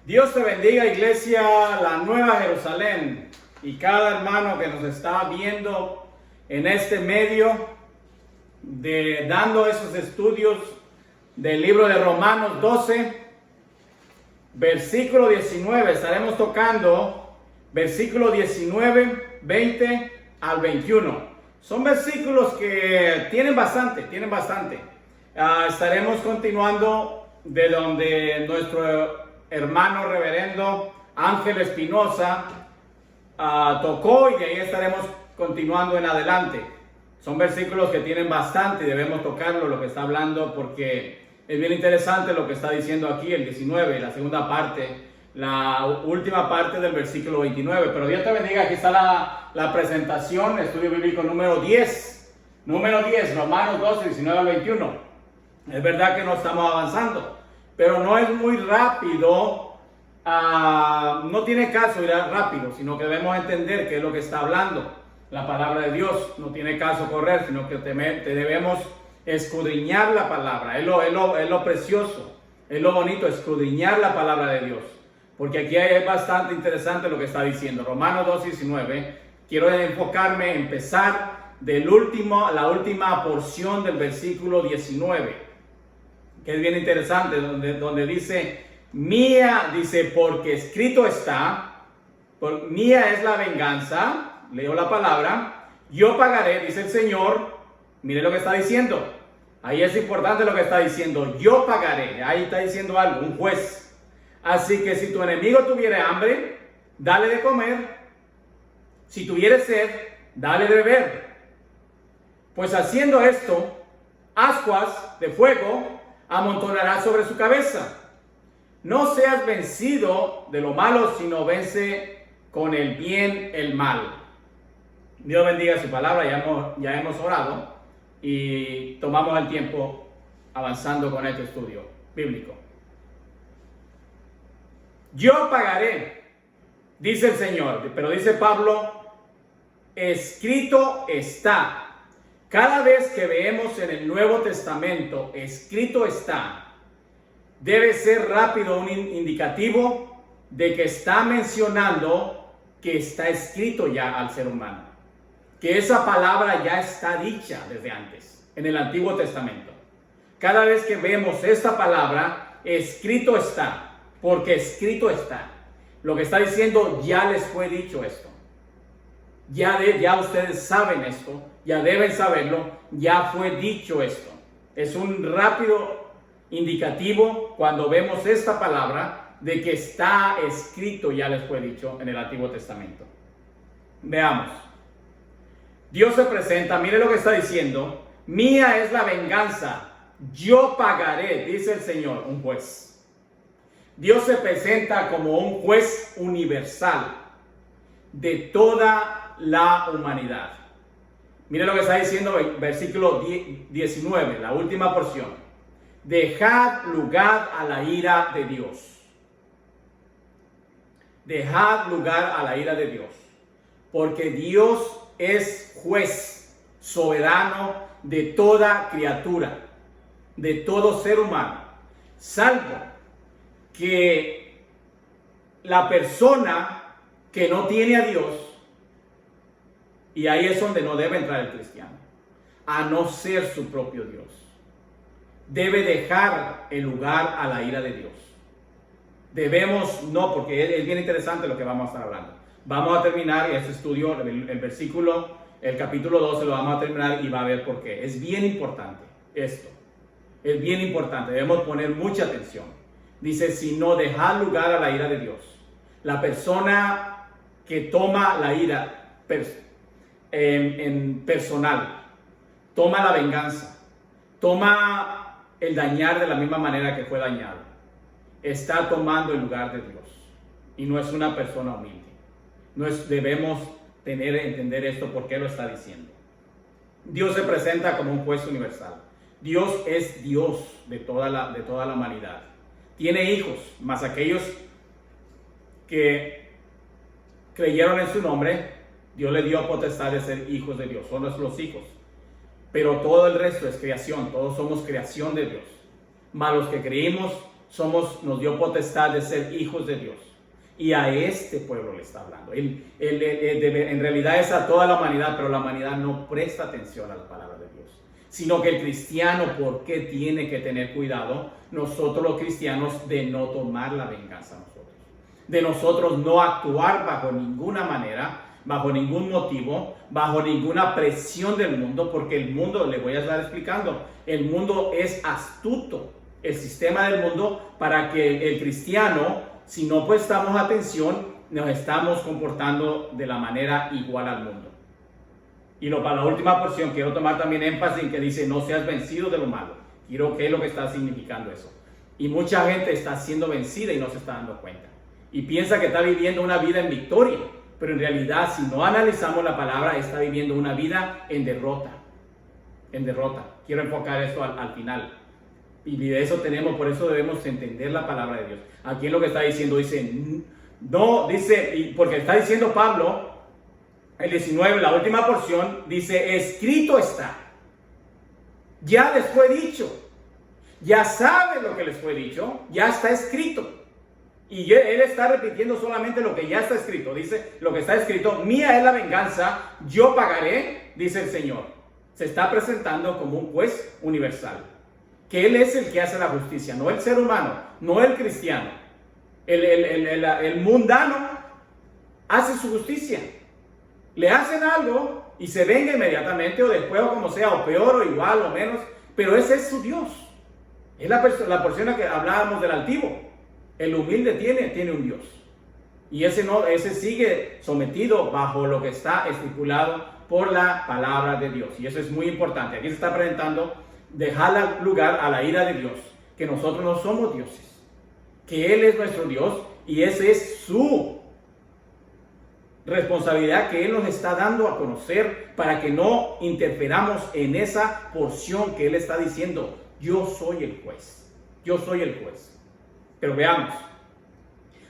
Dios te bendiga, iglesia, la Nueva Jerusalén, y cada hermano que nos está viendo en este medio, dando esos estudios del libro de Romanos 12, versículo 19. Estaremos tocando versículo 19, 20 al 21. Son versículos que tienen bastante. Estaremos continuando de donde nuestro hermano reverendo Ángel Espinosa tocó, y de ahí estaremos continuando en adelante. Son versículos que tienen bastante y debemos tocarlo, lo que está hablando, porque es bien interesante lo que está diciendo aquí el 19, la segunda parte, la última parte del versículo 29. Pero Dios te bendiga. Aquí está la presentación, estudio bíblico número 10, Romanos 12, 19 al 21. Es verdad que no estamos avanzando, pero no es muy rápido, no tiene caso ir rápido, sino que debemos entender qué es lo que está hablando la palabra de Dios. No tiene caso correr, sino que te debemos escudriñar la palabra. Es lo precioso, es lo bonito, escudriñar la palabra de Dios, porque aquí es bastante interesante lo que está diciendo. Romanos 2:19, quiero enfocarme, empezar la última porción del versículo 19, que es bien interesante, donde dice, porque escrito está, mía es la venganza, leo la palabra, yo pagaré, dice el Señor. Mire lo que está diciendo, ahí es importante lo que está diciendo, yo pagaré, ahí está diciendo algo, un juez. Así que si tu enemigo tuviere hambre, dale de comer, si tuviere sed, dale de beber, pues haciendo esto, ascuas de fuego amontonará sobre su cabeza. No seas vencido de lo malo, sino vence con el bien el mal. Dios bendiga su palabra. Ya hemos orado y tomamos el tiempo avanzando con este estudio bíblico. Yo pagaré, dice el Señor, pero dice Pablo, escrito está. Cada vez que vemos en el Nuevo Testamento, escrito está, debe ser rápido un indicativo de que está mencionando que está escrito ya al ser humano, que esa palabra ya está dicha desde antes, en el Antiguo Testamento. Cada vez que vemos esta palabra, escrito está, porque escrito está. Lo que está diciendo, ya les fue dicho esto. Ya ustedes saben esto, ya deben saberlo, ya fue dicho esto. Es un rápido indicativo cuando vemos esta palabra de que está escrito, ya les fue dicho en el Antiguo Testamento. Veamos. Dios se presenta, mire lo que está diciendo, mía es la venganza, yo pagaré, dice el Señor, un juez. Dios se presenta como un juez universal de toda la humanidad. Mire lo que está diciendo el versículo 19, la última porción. Dejad lugar a la ira de Dios. Dejad lugar a la ira de Dios. Porque Dios es juez soberano de toda criatura, de todo ser humano, salvo que la persona que no tiene a Dios. Y ahí es donde no debe entrar el cristiano, a no ser su propio Dios. Debe dejar el lugar a la ira de Dios. Porque es bien interesante lo que vamos a estar hablando. Vamos a terminar este estudio, el capítulo 12 lo vamos a terminar y va a ver por qué. Es bien importante esto. Es bien importante, debemos poner mucha atención. Dice, si no dejar lugar a la ira de Dios. La persona que toma la ira en personal, toma la venganza, toma el dañar de la misma manera que fue dañado, está tomando el lugar de Dios y no es una persona humilde. Debemos entender esto, porque lo está diciendo. Dios se presenta como un juez universal. Dios es Dios de toda la humanidad. Tiene hijos, mas aquellos que creyeron en su nombre, Dios le dio potestad de ser hijos de Dios, son nuestros hijos. Pero todo el resto es creación, todos somos creación de Dios. Mas los que creímos nos dio potestad de ser hijos de Dios. Y a este pueblo le está hablando. En realidad es a toda la humanidad, pero la humanidad no presta atención a la palabra de Dios. Sino que el cristiano, ¿por qué tiene que tener cuidado? Nosotros los cristianos, de no tomar la venganza nosotros. De nosotros no actuar bajo ninguna manera, bajo ningún motivo, bajo ninguna presión del mundo, porque el mundo, le voy a estar explicando, el mundo es astuto, el sistema del mundo, para que el cristiano, si no prestamos atención, nos estamos comportando de la manera igual al mundo. Y para la última porción, quiero tomar también énfasis en que dice, no seas vencido de lo malo. Quiero que es lo que está significando eso. Y mucha gente está siendo vencida y no se está dando cuenta. Y piensa que está viviendo una vida en victoria. Pero en realidad, si no analizamos la palabra, está viviendo una vida en derrota. En derrota. Quiero enfocar esto al final. Y de eso por eso debemos entender la palabra de Dios. Aquí es lo que está diciendo, porque está diciendo Pablo, el 19, la última porción, dice, escrito está. Ya les fue dicho. Ya saben lo que les fue dicho. Ya está escrito. Y él está repitiendo solamente lo que ya está escrito. Dice, lo que está escrito, mía es la venganza, yo pagaré, dice el Señor. Se está presentando como un juez universal. Que Él es el que hace la justicia, no el ser humano, no el cristiano. El mundano hace su justicia. Le hacen algo y se venga inmediatamente, o después, o como sea, o peor, o igual, o menos. Pero ese es su Dios. Es la persona que hablábamos del altivo. El humilde tiene un Dios. Y ese sigue sometido bajo lo que está estipulado por la palabra de Dios. Y eso es muy importante. Aquí se está presentando dejar lugar a la ira de Dios. Que nosotros no somos dioses. Que Él es nuestro Dios y esa es su responsabilidad que Él nos está dando a conocer para que no interferamos en esa porción que Él está diciendo. Yo soy el juez. Yo soy el juez. Pero veamos,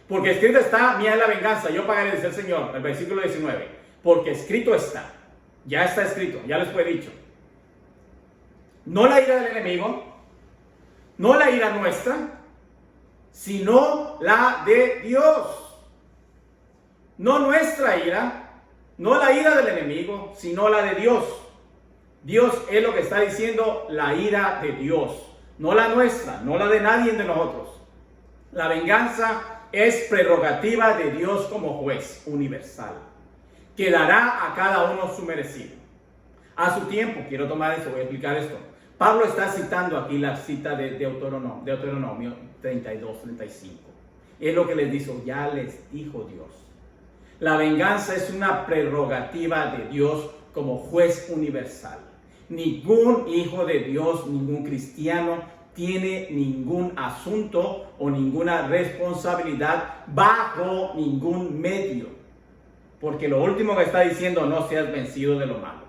porque escrito está, mía es la venganza, yo pagaré, dice el Señor, el versículo 19, porque escrito está, ya está escrito, ya les fue dicho. No la ira del enemigo, no la ira nuestra, sino la de Dios. No nuestra ira, no la ira del enemigo, sino la de Dios. Dios es lo que está diciendo, la ira de Dios, no la nuestra, no la de nadie de nosotros. La venganza es prerrogativa de Dios como juez universal, que dará a cada uno su merecido. A su tiempo, quiero tomar esto, voy a explicar esto. Pablo está citando aquí la cita de Deuteronomio 32, 35. Es lo que les dijo, ya les dijo Dios. La venganza es una prerrogativa de Dios como juez universal. Ningún hijo de Dios, ningún cristiano, tiene ningún asunto o ninguna responsabilidad bajo ningún medio. Porque lo último que está diciendo, no seas vencido de lo malo.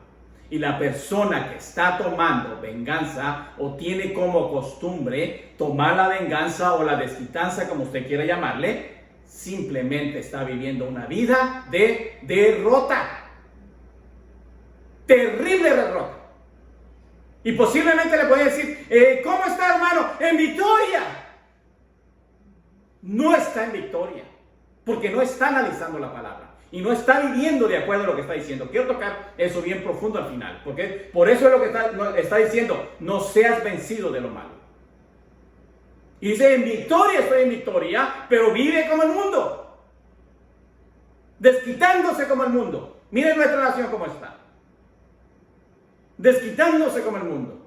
Y la persona que está tomando venganza o tiene como costumbre tomar la venganza o la desquitanza, como usted quiera llamarle, simplemente está viviendo una vida de derrota. Terrible derrota. Y posiblemente le puede decir, ¿cómo está, hermano? En victoria. No está en victoria, porque no está analizando la palabra y no está viviendo de acuerdo a lo que está diciendo. Quiero tocar eso bien profundo al final, porque por eso es lo que está diciendo, no seas vencido de lo malo. Y dice, en victoria estoy en victoria, pero vive como el mundo, desquitándose como el mundo. Miren nuestra nación cómo está. Desquitándose como el mundo.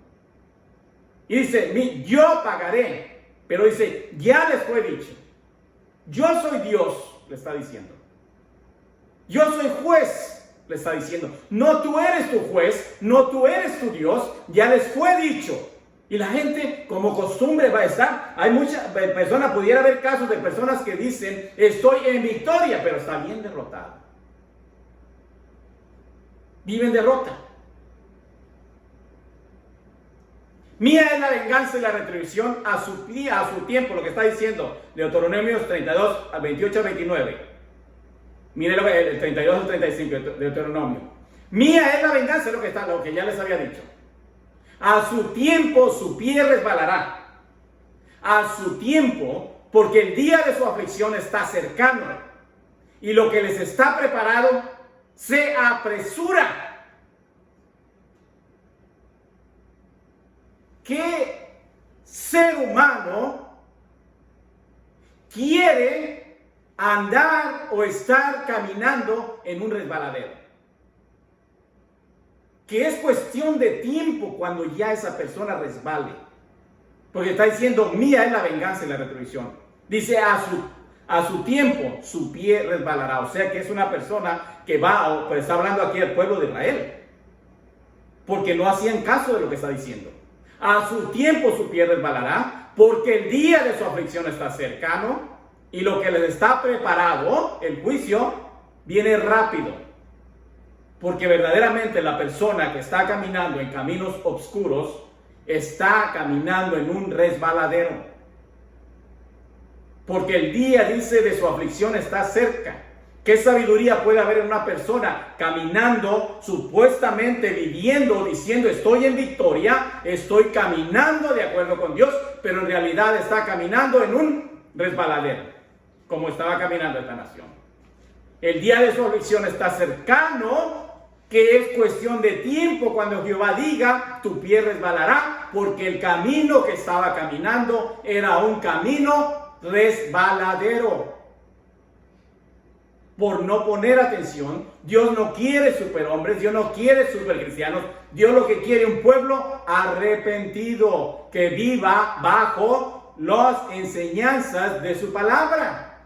Y dice, yo pagaré. Pero dice, ya les fue dicho. Yo soy Dios, le está diciendo. Yo soy juez, le está diciendo. No tú eres tu juez, no tú eres tu Dios, ya les fue dicho. Y la gente, como costumbre, va a estar. Hay muchas personas, pudiera haber casos de personas que dicen, estoy en victoria, pero está bien derrotado. Viven derrota. Mía es la venganza y la retribución a su tiempo, lo que está diciendo Deuteronomio 32, 28 al 29. Mire lo que el 32 al 35 de Deuteronomio. Mía es la venganza, es lo que ya les había dicho. A su tiempo su pie resbalará. a su tiempo, porque el día de su aflicción está cercano, y lo que les está preparado se apresura. ¿Qué ser humano quiere andar o estar caminando en un resbaladero? Que es cuestión de tiempo cuando ya esa persona resbale. Porque está diciendo, mía es la venganza y la retribución. Dice, a su tiempo su pie resbalará. O sea que es una persona que va, pues está hablando aquí al pueblo de Israel. Porque no hacían caso de lo que está diciendo. A su tiempo su pie resbalará, porque el día de su aflicción está cercano, y lo que les está preparado, el juicio, viene rápido. Porque verdaderamente la persona que está caminando en caminos oscuros está caminando en un resbaladero. Porque el día, dice, de su aflicción está cerca. ¿Qué sabiduría puede haber en una persona caminando, supuestamente viviendo, diciendo estoy en victoria, estoy caminando de acuerdo con Dios, pero en realidad está caminando en un resbaladero, como estaba caminando esta nación? El día de su aflicción está cercano, que es cuestión de tiempo cuando Jehová diga, tu pie resbalará, porque el camino que estaba caminando era un camino resbaladero. Por no poner atención, Dios no quiere superhombres, Dios no quiere supercristianos, Dios lo que quiere un pueblo arrepentido, que viva bajo las enseñanzas de su palabra.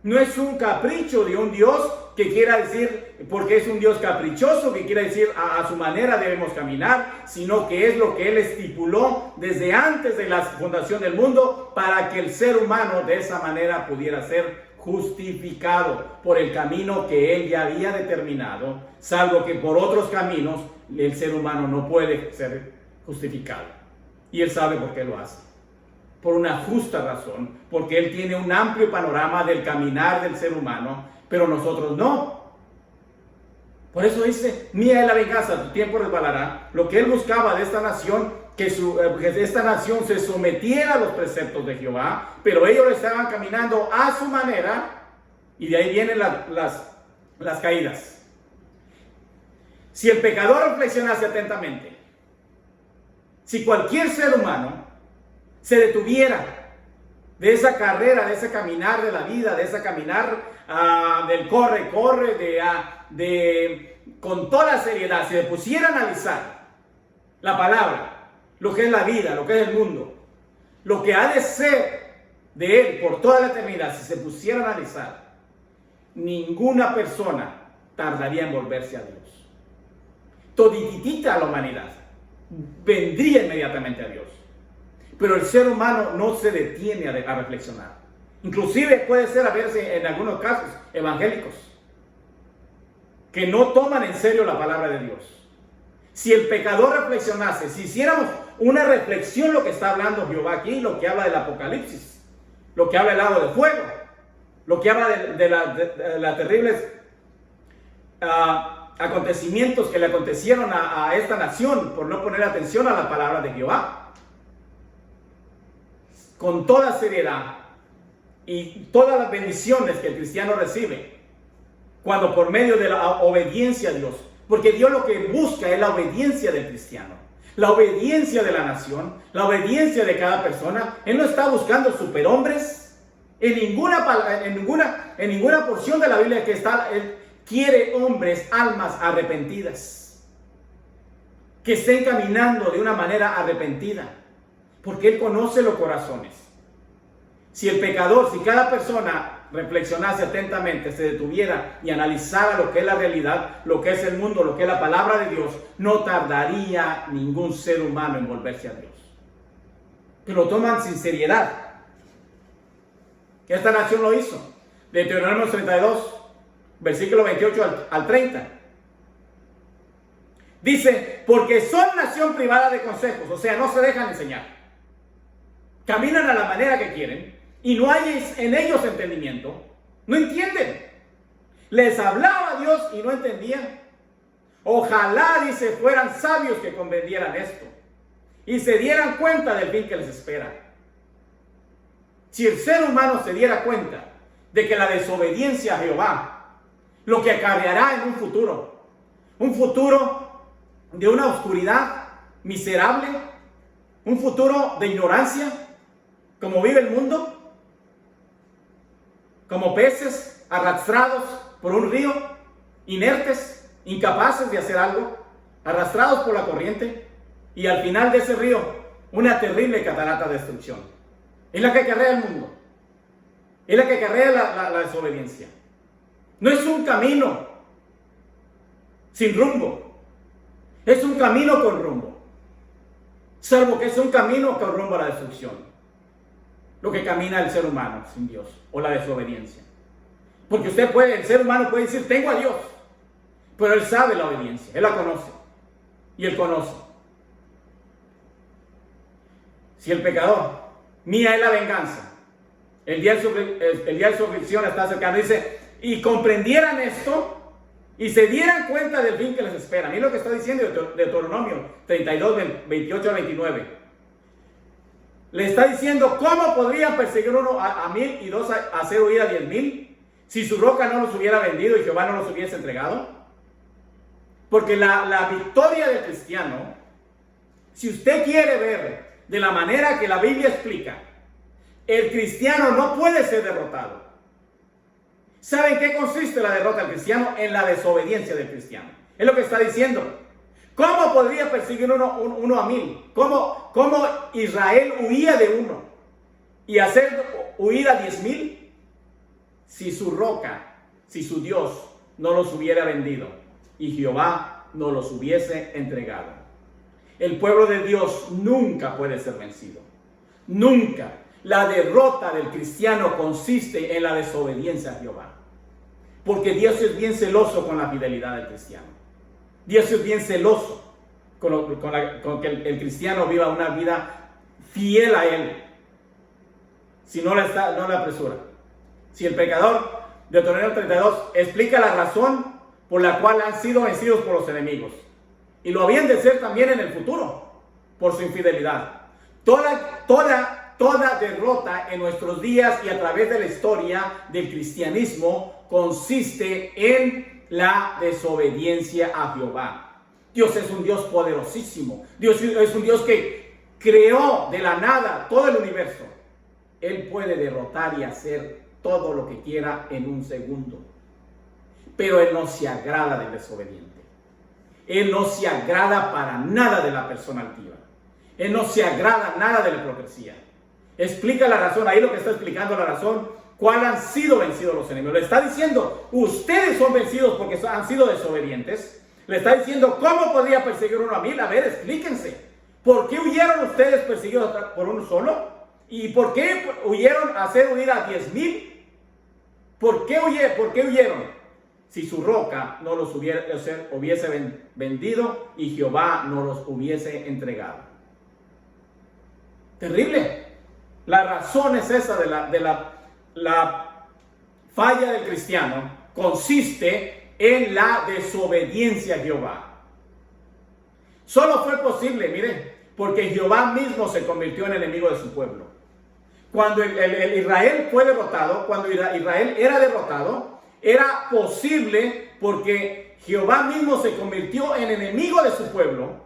No es un capricho de un Dios que quiera decir, porque es un Dios caprichoso, que quiera decir a su manera debemos caminar, sino que es lo que Él estipuló desde antes de la fundación del mundo, para que el ser humano de esa manera pudiera ser justificado por el camino que Él ya había determinado, salvo que por otros caminos el ser humano no puede ser justificado. Y Él sabe por qué lo hace. Por una justa razón, porque Él tiene un amplio panorama del caminar del ser humano, pero nosotros no. Por eso dice, mía es la venganza, tu tiempo resbalará. Lo que Él buscaba de esta nación, que esta nación se sometiera a los preceptos de Jehová, pero ellos estaban caminando a su manera, y de ahí vienen las caídas. Si el pecador reflexionase atentamente, si cualquier ser humano se detuviera de esa carrera, de ese caminar de la vida, de ese caminar del corre, con toda seriedad, se pusiera a analizar la palabra, lo que es la vida, lo que es el mundo, lo que ha de ser de Él por toda la eternidad, si se pusiera a analizar, ninguna persona tardaría en volverse a Dios. Todititita la humanidad vendría inmediatamente a Dios. Pero el ser humano no se detiene a reflexionar. Inclusive puede ser a veces en algunos casos evangélicos que no toman en serio la palabra de Dios. Si el pecador reflexionase, si hiciéramos una reflexión lo que está hablando Jehová aquí, lo que habla del Apocalipsis, lo que habla del lago de fuego, lo que habla de las terribles acontecimientos que le acontecieron a esta nación por no poner atención a la palabra de Jehová. Con toda seriedad y todas las bendiciones que el cristiano recibe, cuando por medio de la obediencia a Dios, porque Dios lo que busca es la obediencia del cristiano, la obediencia de la nación, la obediencia de cada persona. Él no está buscando superhombres en ninguna porción de la Biblia que está. Él quiere hombres, almas arrepentidas, que estén caminando de una manera arrepentida, porque Él conoce los corazones. Si el pecador, si cada persona reflexionase atentamente, se detuviera y analizara lo que es la realidad, lo que es el mundo, lo que es la palabra de Dios, no tardaría ningún ser humano en volverse a Dios. Que lo toman sin seriedad. Esta nación lo hizo. Deuteronomio 32, versículo 28 al 30. Dice, porque son nación privada de consejos, o sea, no se dejan enseñar. Caminan a la manera que quieren y no hay en ellos entendimiento. No entienden. Les hablaba Dios y no entendían. Ojalá, dice, fueran sabios que comprendieran esto y se dieran cuenta del fin que les espera. si el ser humano se diera cuenta de que la desobediencia a Jehová, lo que acarreará en un futuro de una oscuridad miserable, un futuro de ignorancia, como vive el mundo, como peces arrastrados por un río, inertes, incapaces de hacer algo, arrastrados por la corriente, y al final de ese río, una terrible catarata de destrucción. Es la que acarrea el mundo, es la que acarrea la desobediencia. No es un camino sin rumbo, es un camino con rumbo, salvo que es un camino con rumbo a la destrucción, lo que camina el ser humano sin Dios, o la desobediencia. Porque el ser humano puede decir, tengo a Dios, pero él sabe la obediencia, él la conoce, y él conoce. Si el pecador, mía es la venganza, el día de su aflicción está cercano, dice, y comprendieran esto, y se dieran cuenta del fin que les espera. Mira lo que está diciendo Deuteronomio 32, 28 a 29. Le está diciendo, ¿cómo podrían perseguir uno a 1000 y dos a hacer huir a 10,000? Si su roca no los hubiera vendido y Jehová no los hubiese entregado. Porque la victoria del cristiano, si usted quiere ver de la manera que la Biblia explica, el cristiano no puede ser derrotado. ¿Saben qué consiste la derrota del cristiano? En la desobediencia del cristiano. Es lo que está diciendo. ¿Cómo podría perseguir uno a 1000? ¿Cómo Israel huía de uno y hacer huir a 10,000? Si su roca, si su Dios no los hubiera vendido y Jehová no los hubiese entregado. El pueblo de Dios nunca puede ser vencido. Nunca. La derrota del cristiano consiste en la desobediencia a Jehová. Porque Dios es bien celoso con la fidelidad del cristiano. Dios es bien celoso con que el cristiano viva una vida fiel a Él. Si no la apresura. Si el pecador, Deuteronomio 32, explica la razón por la cual han sido vencidos por los enemigos. Y lo habían de ser también en el futuro, por su infidelidad. Toda derrota en nuestros días y a través de la historia del cristianismo consiste en la desobediencia a Jehová. Dios es un Dios poderosísimo. Dios es un Dios que creó de la nada todo el universo. Él puede derrotar y hacer todo lo que quiera en un segundo. Pero Él no se agrada del desobediente. Él no se agrada para nada de la persona altiva. Él no se agrada nada de la hipocresía. Explica la razón, ahí lo que está explicando la razón, cuál han sido vencidos los enemigos. Le está diciendo, ustedes son vencidos porque han sido desobedientes. Le está diciendo, ¿cómo podría perseguir uno a 1000? A ver, explíquense. ¿Por qué huyeron ustedes perseguidos por uno solo? ¿Y por qué huyeron a hacer huir a 10,000? ¿Por qué huyeron? Si su roca no los hubiese vendido y Jehová no los hubiese entregado. Terrible. La razón es esa de la falla del cristiano, consiste en la desobediencia a Jehová. Solo fue posible, mire, porque Jehová mismo se convirtió en enemigo de su pueblo. Cuando el Israel fue derrotado, cuando Israel era derrotado, era posible porque Jehová mismo se convirtió en enemigo de su pueblo.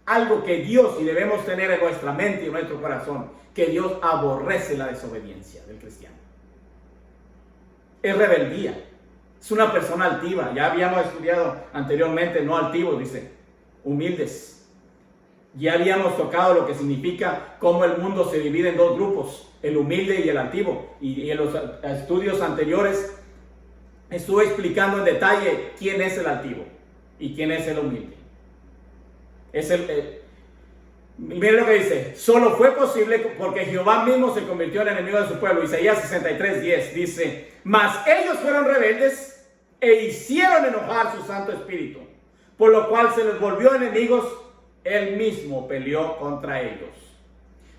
Algo que Dios, y debemos tener en nuestra mente y en nuestro corazón, que Dios aborrece la desobediencia del cristiano. Es rebeldía. Es una persona altiva. Ya habíamos estudiado anteriormente, no altivos, dice, humildes. Ya habíamos tocado lo que significa cómo el mundo se divide en dos grupos, el humilde y el altivo. Y en los estudios anteriores estuve explicando en detalle quién es el altivo y quién es el humilde. Miren lo que dice, solo fue posible porque Jehová mismo se convirtió en enemigo de su pueblo. Isaías 63:10 dice, mas ellos fueron rebeldes e hicieron enojar su Santo Espíritu, por lo cual se les volvió enemigos, él mismo peleó contra ellos.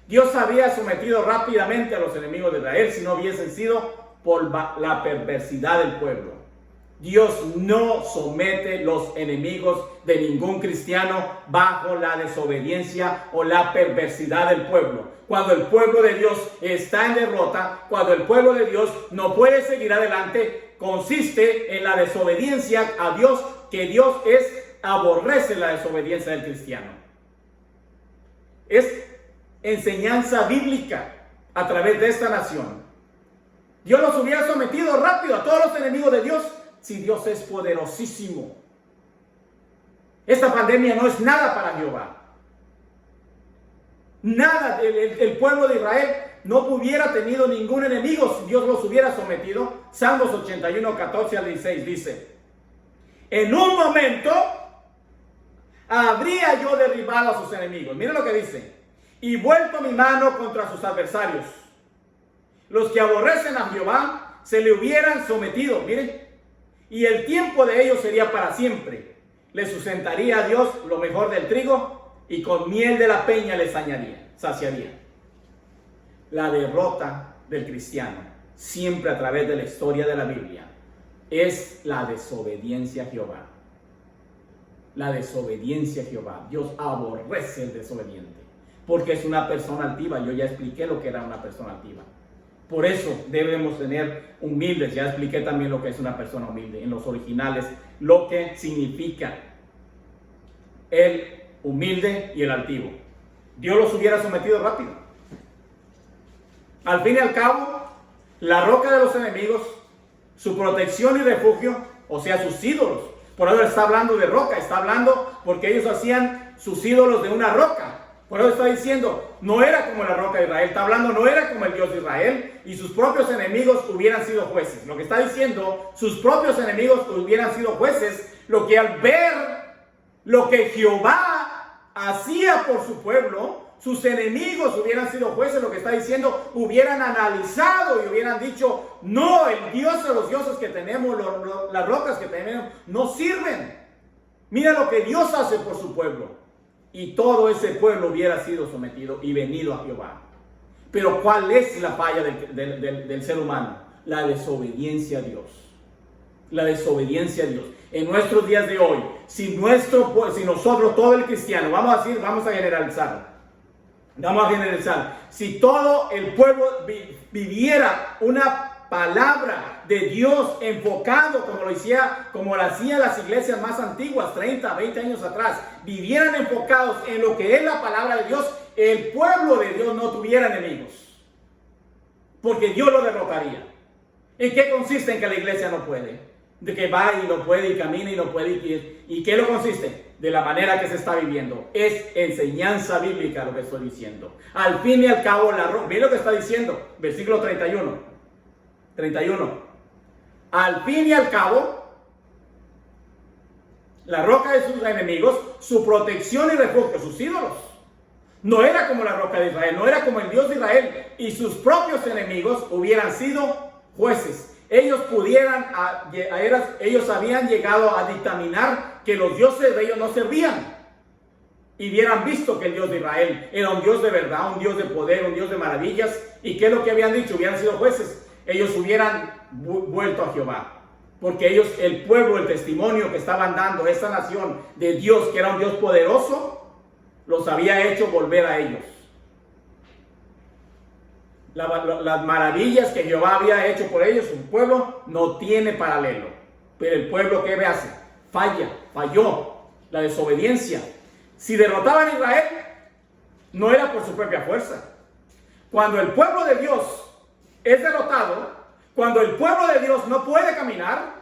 Dios había sometido rápidamente a los enemigos de Israel si no hubiesen sido por la perversidad del pueblo. Dios no somete los enemigos de ningún cristiano bajo la desobediencia o la perversidad del pueblo. cuando el pueblo de Dios está en derrota, cuando el pueblo de Dios no puede seguir adelante, consiste en la desobediencia a Dios, que Dios aborrece la desobediencia del cristiano. Es enseñanza bíblica a través de esta nación. Dios los hubiera sometido rápido a todos los enemigos de Dios si Dios es poderosísimo. Esta pandemia no es nada para Jehová. Nada, el pueblo de Israel no hubiera tenido ningún enemigo si Dios los hubiera sometido. Salmos 81, 14 al 16 dice: en un momento habría yo derribado a sus enemigos. Miren lo que dice: y vuelto mi mano contra sus adversarios. Los que aborrecen a Jehová se le hubieran sometido. Miren, y el tiempo de ellos sería para siempre. Les sustentaría a Dios lo mejor del trigo, y con miel de la peña les saciaría. La derrota del cristiano, siempre a través de la historia de la Biblia, es la desobediencia a Jehová. La desobediencia a Jehová. Dios aborrece el desobediente, porque es una persona altiva. Yo ya expliqué lo que era una persona altiva. Por eso debemos tener humildes. Ya expliqué también lo que es una persona humilde en los originales, lo que significa el humilde y el altivo. Dios los hubiera sometido rápido. Al fin y al cabo, la roca de los enemigos, su protección y refugio, o sea, sus ídolos. Por eso está hablando de roca, está hablando porque ellos hacían sus ídolos de una roca. Por eso está diciendo, no era como la roca de Israel. Está hablando, no era como el Dios de Israel, y sus propios enemigos hubieran sido jueces. Lo que está diciendo, sus propios enemigos hubieran sido jueces, lo que al ver lo que Jehová hacía por su pueblo, sus enemigos hubieran sido jueces. Lo que está diciendo, hubieran analizado y hubieran dicho: no, el Dios de los dioses que tenemos, las rocas que tenemos, no sirven. Mira lo que Dios hace por su pueblo. Y todo ese pueblo hubiera sido sometido y venido a Jehová. Pero ¿cuál es la falla del ser humano? La desobediencia a Dios. La desobediencia a Dios. En nuestros días de hoy, si nosotros, todo el cristiano, vamos a generalizar. Si todo el pueblo viviera una palabra de Dios enfocado como lo hacían las iglesias más antiguas, 30, 20 años atrás, vivieran enfocados en lo que es la palabra de Dios, el pueblo de Dios no tuviera enemigos, porque Dios lo derrotaría. ¿En qué consiste en que la iglesia no puede? De que va y no puede, y camina y no puede, ¿y qué lo consiste? De la manera que se está viviendo. Es enseñanza bíblica lo que estoy diciendo. Al fin y al cabo, miren lo que está diciendo, versículo 31. Al fin y al cabo, la roca de sus enemigos, su protección y refugio, sus ídolos, no era como la roca de Israel, no era como el Dios de Israel, y sus propios enemigos hubieran sido jueces. Ellos habían llegado a dictaminar que los dioses de ellos no servían, y hubieran visto que el Dios de Israel era un Dios de verdad, un Dios de poder, un Dios de maravillas. ¿Y qué es lo que habían dicho? Hubieran sido jueces. Ellos hubieran vuelto a Jehová, porque ellos, el pueblo, el testimonio que estaban dando esta nación de Dios, que era un Dios poderoso, los había hecho volver a ellos. Las maravillas que Jehová había hecho por ellos, un pueblo no tiene paralelo. Pero el pueblo, ¿qué hace? Falló, la desobediencia. Si derrotaban a Israel, no era por su propia fuerza. Cuando el pueblo de Dios es derrotado, cuando el pueblo de Dios no puede caminar,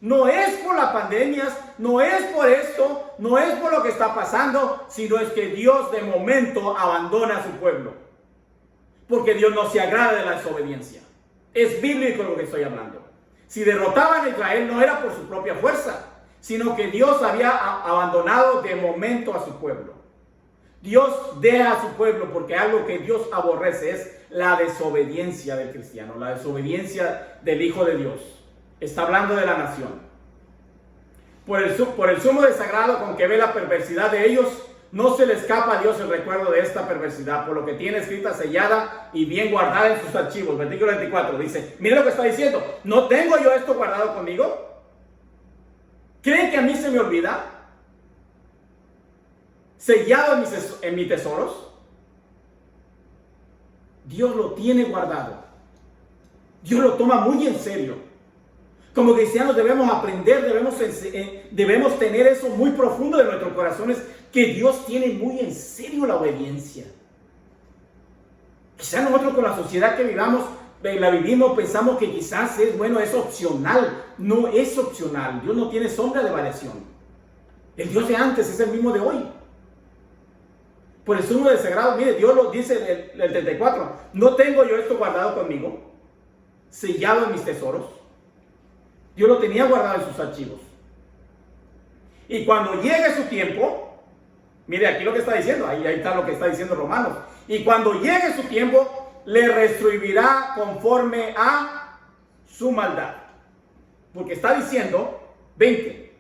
no es por las pandemias, no es por esto, no es por lo que está pasando, sino es que Dios de momento abandona a su pueblo, porque Dios no se agrada de la desobediencia. Es bíblico lo que estoy hablando. Si derrotaban a Israel, no era por su propia fuerza, sino que Dios había abandonado de momento a su pueblo. Dios deja a su pueblo porque algo que Dios aborrece es la desobediencia del cristiano, la desobediencia del Hijo de Dios. Está hablando de la nación. Por el sumo desagrado con que ve la perversidad de ellos, no se le escapa a Dios el recuerdo de esta perversidad, por lo que tiene escrita, sellada y bien guardada en sus archivos. Versículo 24 dice, miren lo que está diciendo: ¿no tengo yo esto guardado conmigo? ¿Creen que a mí se me olvida? ¿Sellado en mis tesoros? Dios lo tiene guardado. Dios lo toma muy en serio. Como cristianos debemos aprender, debemos tener eso muy profundo de nuestros corazones, que Dios tiene muy en serio la obediencia. Quizás nosotros con la sociedad que la vivimos, pensamos que quizás es opcional. No es opcional. Dios no tiene sombra de variación. El Dios de antes es el mismo de hoy. Por el sumo desagrado, mire, Dios lo dice en el 34. ¿No tengo yo esto guardado conmigo? Sellado en mis tesoros. Dios lo tenía guardado en sus archivos. Y cuando llegue su tiempo, mire aquí lo que está diciendo, ahí está lo que está diciendo Romanos. Y cuando llegue su tiempo, le retribuirá conforme a su maldad. Porque está diciendo, 20.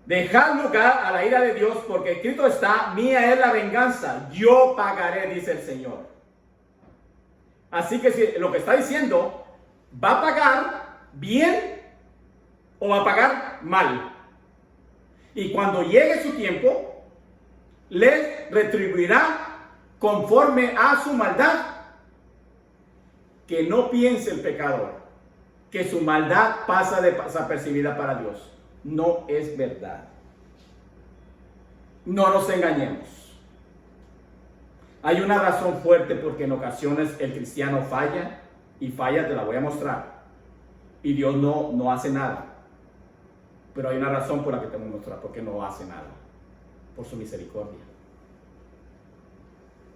Dejad lugar a la ira de Dios, porque escrito está, mía es la venganza, yo pagaré, dice el Señor. Así que si lo que está diciendo, ¿va a pagar bien o va a pagar mal? Y cuando llegue su tiempo, les retribuirá conforme a su maldad. Que no piense el pecador que su maldad pasa desapercibida para Dios. No es verdad. No nos engañemos. Hay una razón fuerte porque en ocasiones el cristiano falla, y falla, te la voy a mostrar, y Dios no hace nada. Pero hay una razón por la que te voy a mostrar porque no hace nada. Por su misericordia.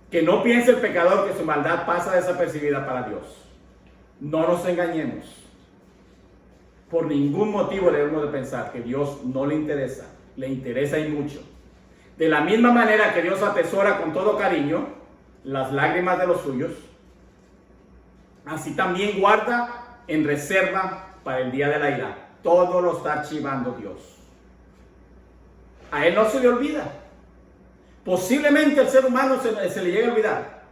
Que no piense el pecador que su maldad pasa desapercibida para Dios. No nos engañemos. Por ningún motivo debemos de pensar que Dios no le interesa y mucho. De la misma manera que Dios atesora con todo cariño las lágrimas de los suyos, así también guarda en reserva para el día de la ira. Todo lo está archivando Dios. A Él no se le olvida. Posiblemente al ser humano se le llegue a olvidar,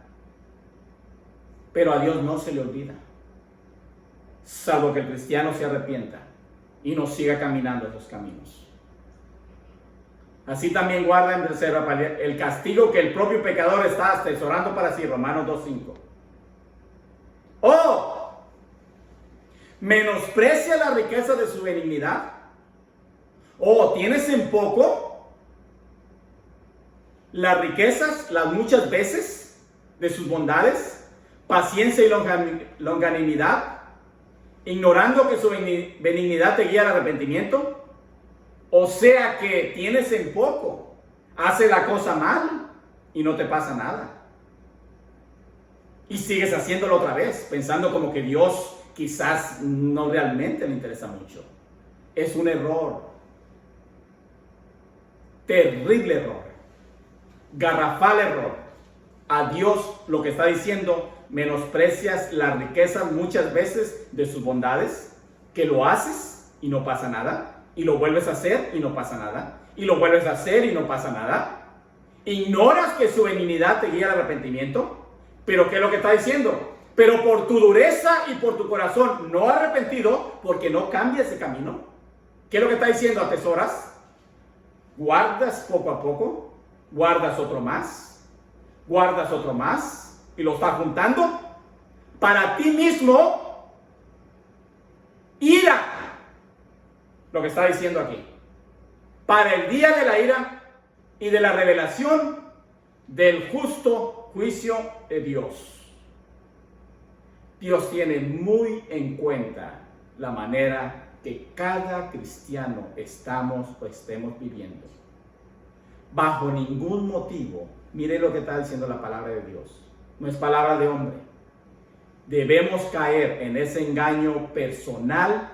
pero a Dios no se le olvida. Salvo que el cristiano se arrepienta y no siga caminando esos caminos. Así también guarda en reserva para el castigo que el propio pecador está atesorando para sí. Romanos 2:5. ¡Oh! ¿Menosprecia la riqueza de su benignidad? ¿O tienes en poco las riquezas, las muchas veces de sus bondades, paciencia y longanimidad, ignorando que su benignidad te guía al arrepentimiento? O sea que tienes en poco, haces la cosa mal y no te pasa nada. Y sigues haciéndolo otra vez, pensando como que Dios quizás no realmente le interesa mucho. Es un error. Terrible error. Garrafal error. A Dios lo que está diciendo, menosprecias las riquezas muchas veces de sus bondades, que lo haces y no pasa nada, y lo vuelves a hacer y no pasa nada, y lo vuelves a hacer y no pasa nada. Ignoras que su benignidad te guía al arrepentimiento. Pero ¿qué es lo que está diciendo? Pero por tu dureza y por tu corazón no arrepentido, porque no cambias de camino. ¿Qué es lo que está diciendo? Atesoras, guardas poco a poco, guardas otro más, y lo estás juntando para ti mismo. Ira, lo que está diciendo aquí, para el día de la ira y de la revelación del justo juicio de Dios. Dios tiene muy en cuenta la manera que cada cristiano estemos viviendo. Bajo ningún motivo, mire lo que está diciendo la palabra de Dios. No es palabra de hombre. Debemos caer en ese engaño personal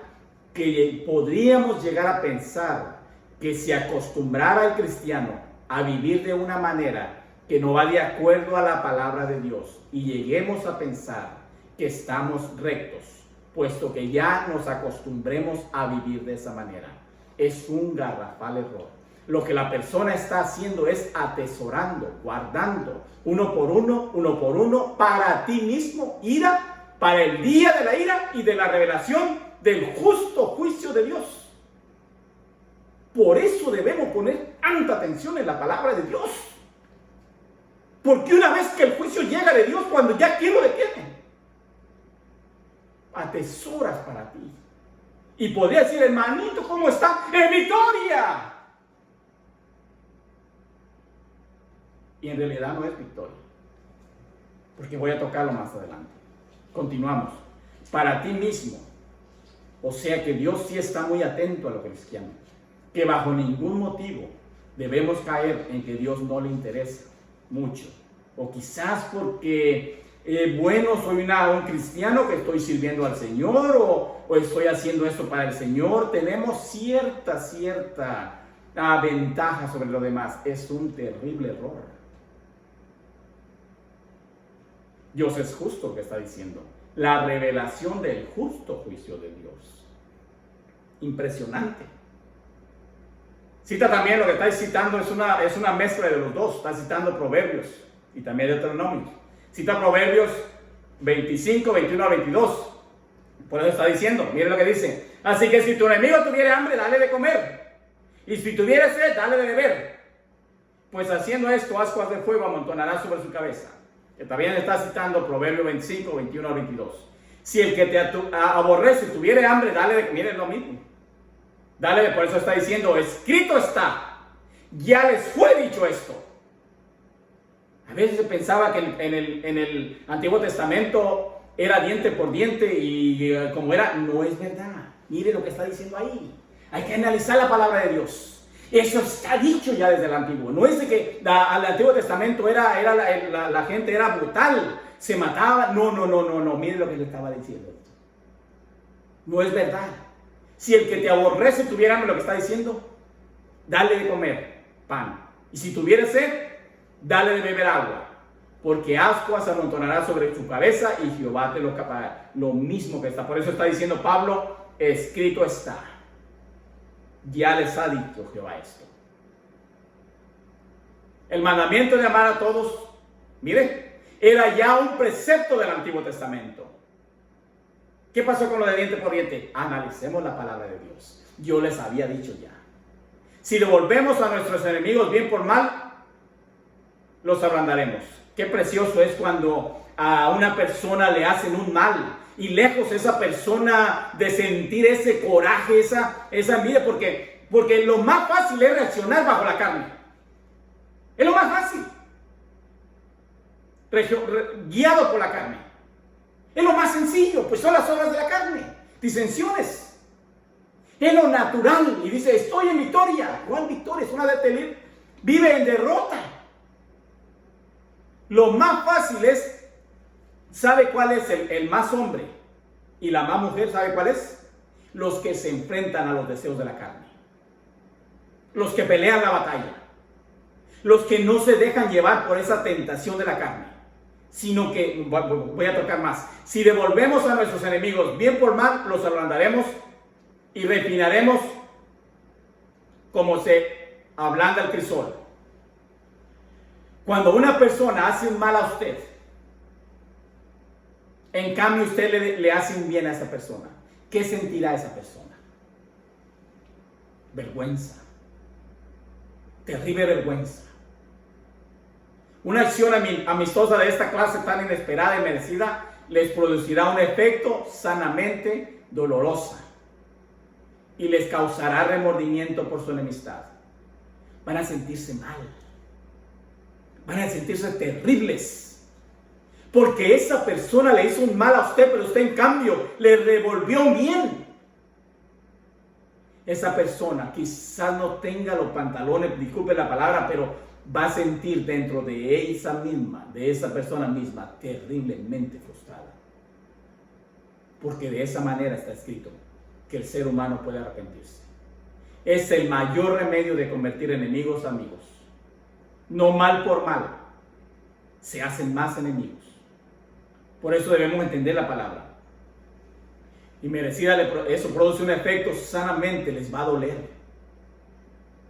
que podríamos llegar a pensar que se acostumbrara el cristiano a vivir de una manera que no va de acuerdo a la palabra de Dios, y lleguemos a pensar que estamos rectos, puesto que ya nos acostumbremos a vivir de esa manera. Es un garrafal error. Lo que la persona está haciendo es atesorando, guardando, uno por uno, para ti mismo, ira, para el día de la ira y de la revelación del justo juicio de Dios. Por eso debemos poner tanta atención en la palabra de Dios. Porque una vez que el juicio llega de Dios, cuando ya quién lo detiene, atesoras para ti. Y podría decir, hermanito, ¿cómo está? ¡En victoria! Y en realidad no es victoria, porque voy a tocarlo más adelante. Continuamos. Para ti mismo. O sea que Dios sí está muy atento a lo cristiano, que bajo ningún motivo debemos caer en que Dios no le interesa mucho, o quizás porque bueno, soy un cristiano que estoy sirviendo al Señor, o estoy haciendo esto para el Señor. Tenemos cierta ventaja sobre los demás. Es un terrible error. Dios es justo, que está diciendo. La revelación del justo juicio de Dios. Impresionante. Cita también, lo que está citando es una mezcla de los dos. Está citando Proverbios y también Deuteronomio. Cita Proverbios 25, 21 a 22. Por eso está diciendo, mire lo que dice. Así que si tu enemigo tuviera hambre, dale de comer. Y si tuviera sed, dale de beber. Pues haciendo esto, ascuas de fuego amontonará sobre su cabeza. Que también está citando Proverbios 25, 21 a 22. Si el que te aborrece tuviera hambre, dale de comer. Miren lo mismo. Dale, por eso está diciendo, escrito está. Ya les fue dicho esto. A veces se pensaba que en el Antiguo Testamento era diente por diente y como era, no es verdad. Mire lo que está diciendo ahí. Hay que analizar la palabra de Dios. Eso está dicho ya desde el Antiguo. No es de que al Antiguo Testamento la gente era brutal, se mataba. No. Mire lo que le estaba diciendo. No es verdad. Si el que te aborrece tuviera hambre, lo que está diciendo, dale de comer pan. Y si tuviera sed, dale de beber agua, porque ascuas amontonará sobre su cabeza y Jehová te lo capará. Lo mismo que está. Por eso está diciendo Pablo, escrito está. Ya les ha dicho Jehová esto. El mandamiento de amar a todos, mire, era ya un precepto del Antiguo Testamento. ¿Qué pasó con lo de diente por diente? Analicemos la palabra de Dios. Yo les había dicho ya. Si devolvemos a nuestros enemigos bien por mal, los ablandaremos. Qué precioso es cuando a una persona le hacen un mal y lejos esa persona de sentir ese coraje, esa envidia, porque lo más fácil es reaccionar bajo la carne. Es lo más fácil. Guiado por la carne. Es lo más sencillo, pues son las obras de la carne. Disensiones. Es lo natural. Y dice, estoy en victoria. ¿Cuál victoria? Es una de vive en derrota. Lo más fácil es, ¿sabe cuál es el más hombre? Y la más mujer, ¿sabe cuál es? Los que se enfrentan a los deseos de la carne. Los que pelean la batalla. Los que no se dejan llevar por esa tentación de la carne. Sino que, voy a tocar más. Si devolvemos a nuestros enemigos bien por mal, los ablandaremos y refinaremos como se ablanda el crisol. Cuando una persona hace un mal a usted, en cambio usted le hace un bien a esa persona, ¿qué sentirá esa persona? Vergüenza. Terrible vergüenza. Una acción amistosa de esta clase tan inesperada y merecida les producirá un efecto sanamente dolorosa y les causará remordimiento por su enemistad. Van a sentirse mal. Van a sentirse terribles. Porque esa persona le hizo un mal a usted, pero usted en cambio le devolvió un bien. Esa persona quizás no tenga los pantalones, disculpe la palabra, pero va a sentir dentro de esa persona misma, terriblemente frustrada. Porque de esa manera está escrito que el ser humano puede arrepentirse. Es el mayor remedio de convertir enemigos en amigos. No mal por mal, se hacen más enemigos. Por eso debemos entender la palabra. Y merecida, eso produce un efecto, sanamente les va a doler.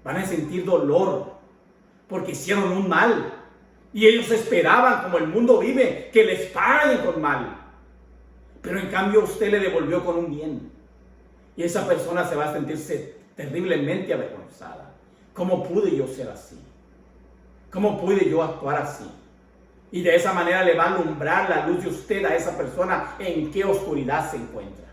Van a sentir dolor porque hicieron un mal. Y ellos esperaban, como el mundo vive, que les paguen con mal. Pero en cambio usted le devolvió con un bien. Y esa persona se va a sentirse terriblemente avergonzada. ¿Cómo pude yo ser así? ¿Cómo pude yo actuar así? Y de esa manera le va a alumbrar la luz de usted a esa persona en qué oscuridad se encuentra.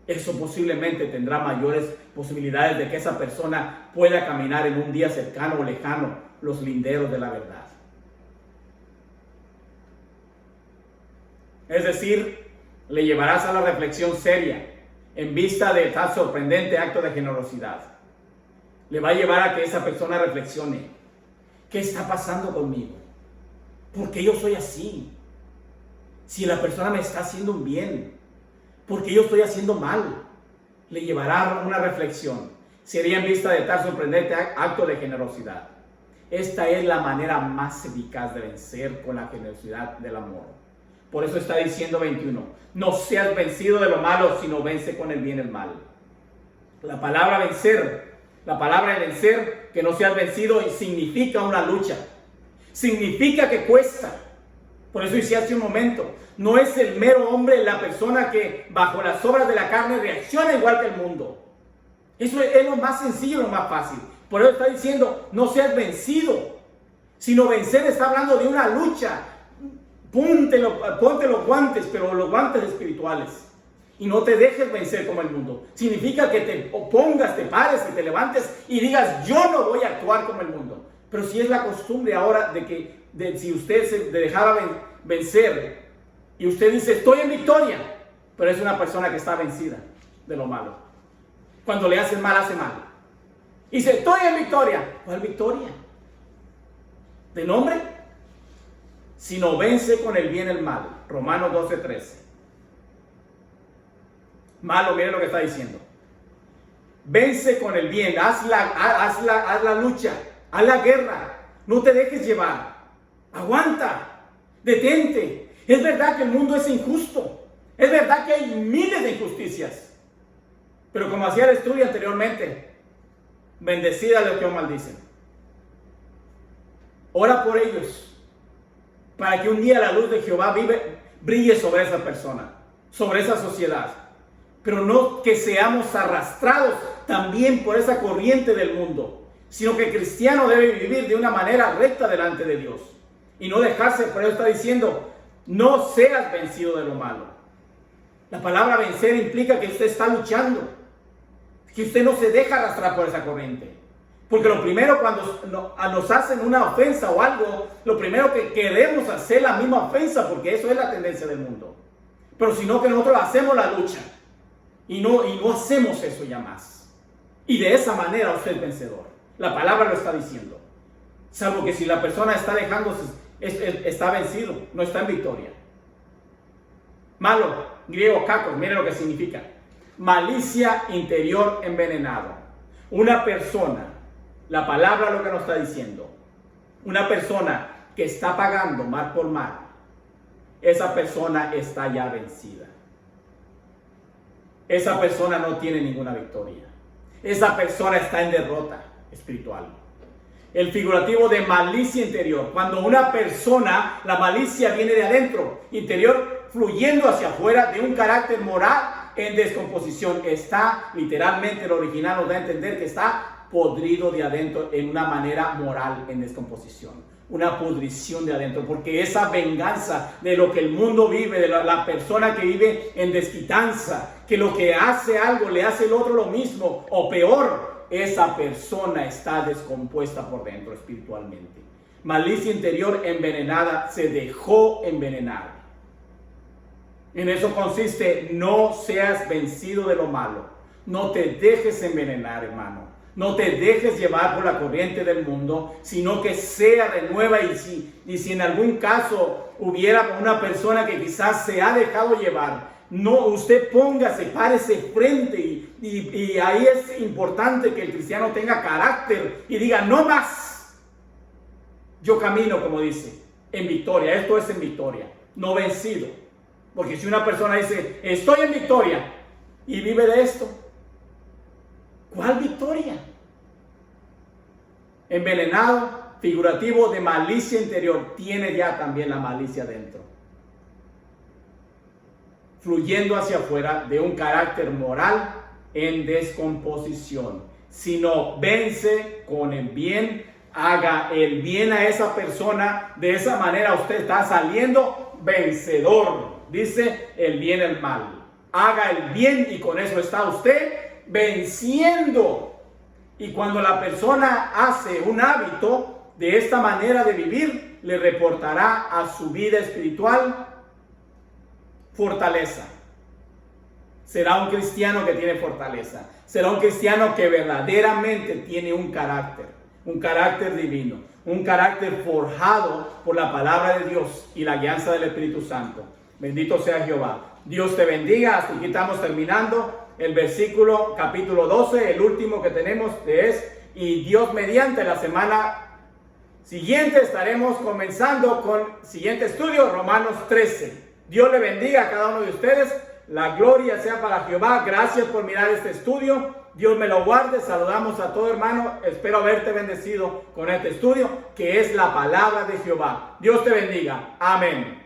Eso posiblemente tendrá mayores posibilidades de que esa persona pueda caminar en un día cercano o lejano los linderos de la verdad. Es decir, le llevarás a la reflexión seria en vista de tal sorprendente acto de generosidad. Le va a llevar a que esa persona reflexione. ¿Qué está pasando conmigo? ¿Por qué yo soy así? Si la persona me está haciendo un bien, ¿por qué yo estoy haciendo mal? Le llevará a una reflexión. Sería en vista de tal sorprendente acto de generosidad. Esta es la manera más eficaz de vencer con la generosidad del amor. Por eso está diciendo 21. No seas vencido de lo malo, sino vence con el bien el mal. La palabra vencer, que no seas vencido, significa una lucha. Significa que cuesta. Por eso decía hace un momento, no es el mero hombre la persona que bajo las obras de la carne reacciona igual que el mundo. Eso es lo más sencillo, lo más fácil. Por eso está diciendo, no seas vencido, sino vencer está hablando de una lucha. Ponte los guantes, pero los guantes espirituales. Y no te dejes vencer como el mundo. Significa que te opongas, te pares, que te levantes y digas, yo no voy a actuar como el mundo. Pero si es la costumbre ahora si usted se dejara vencer y usted dice, estoy en victoria, pero es una persona que está vencida de lo malo. Cuando le hacen mal, hace mal. Y dice, estoy en victoria. ¿Cuál victoria? ¿De nombre? Sino vence con el bien el mal. Romanos 12:13. Malo, mire lo que está diciendo. Vence con el bien, haz la lucha, haz la guerra, no te dejes llevar, aguanta, detente. Es verdad que el mundo es injusto, es verdad que hay miles de injusticias, pero como hacía el estudio anteriormente, bendecida los que os maldicen. Ora por ellos, para que un día la luz de Jehová brille sobre esa persona, sobre esa sociedad. Pero no que seamos arrastrados también por esa corriente del mundo, sino que el cristiano debe vivir de una manera recta delante de Dios y no dejarse. Por eso está diciendo, no seas vencido de lo malo. La palabra vencer implica que usted está luchando, que usted no se deja arrastrar por esa corriente. Porque lo primero cuando nos hacen una ofensa o algo, lo primero que queremos hacer la misma ofensa, porque eso es la tendencia del mundo. Pero sino que nosotros hacemos la lucha. Y no hacemos eso ya más. Y de esa manera usted es vencedor. La palabra lo está diciendo. Salvo que si la persona está dejándose, está vencido, no está en victoria. Malo, griego kakos, mire lo que significa. Malicia interior envenenado. Una persona, la palabra lo que nos está diciendo. Una persona que está pagando mal por mal. Esa persona está ya vencida. Esa persona no tiene ninguna victoria. Esa persona está en derrota espiritual. El figurativo de malicia interior. Cuando una persona, la malicia viene de adentro, interior fluyendo hacia afuera, de un carácter moral en descomposición. Está literalmente, el original nos da a entender que está podrido de adentro en una manera moral en descomposición. Una pudrición de adentro, porque esa venganza de lo que el mundo vive, de la persona que vive en desquitanza, que lo que hace algo le hace el otro lo mismo o peor, esa persona está descompuesta por dentro espiritualmente. Malicia interior envenenada, se dejó envenenar. En eso consiste, no seas vencido de lo malo, no te dejes envenenar, hermano. No te dejes llevar por la corriente del mundo, sino que sea renueva. Y si en algún caso hubiera una persona que quizás se ha dejado llevar, no, usted póngase, párese frente. Y ahí es importante que el cristiano tenga carácter y diga, no más. Yo camino, como dice, en victoria. Esto es en victoria, no vencido. Porque si una persona dice, estoy en victoria, y vive de esto, ¿cuál victoria? Envenenado, figurativo de malicia interior, tiene ya también la malicia dentro. Fluyendo hacia afuera de un carácter moral en descomposición. Sino vence con el bien haga el bien a esa persona. De esa manera usted está saliendo vencedor. Dice el bien y el mal. Haga el bien y con eso está usted venciendo. Y cuando la persona hace un hábito de esta manera de vivir, le reportará a su vida espiritual fortaleza. Será un cristiano que tiene fortaleza. Será un cristiano que verdaderamente tiene un carácter divino, un carácter forjado por la palabra de Dios y la guianza del Espíritu Santo. Bendito sea Jehová. Dios te bendiga. Hasta aquí estamos terminando el versículo capítulo 12, el último que tenemos es: y Dios mediante, la semana siguiente estaremos comenzando con siguiente estudio, Romanos 13. Dios le bendiga a cada uno de ustedes. La gloria sea para Jehová. Gracias por mirar este estudio. Dios me lo guarde. Saludamos a todo hermano. Espero haberte bendecido con este estudio, que es la palabra de Jehová. Dios te bendiga. Amén.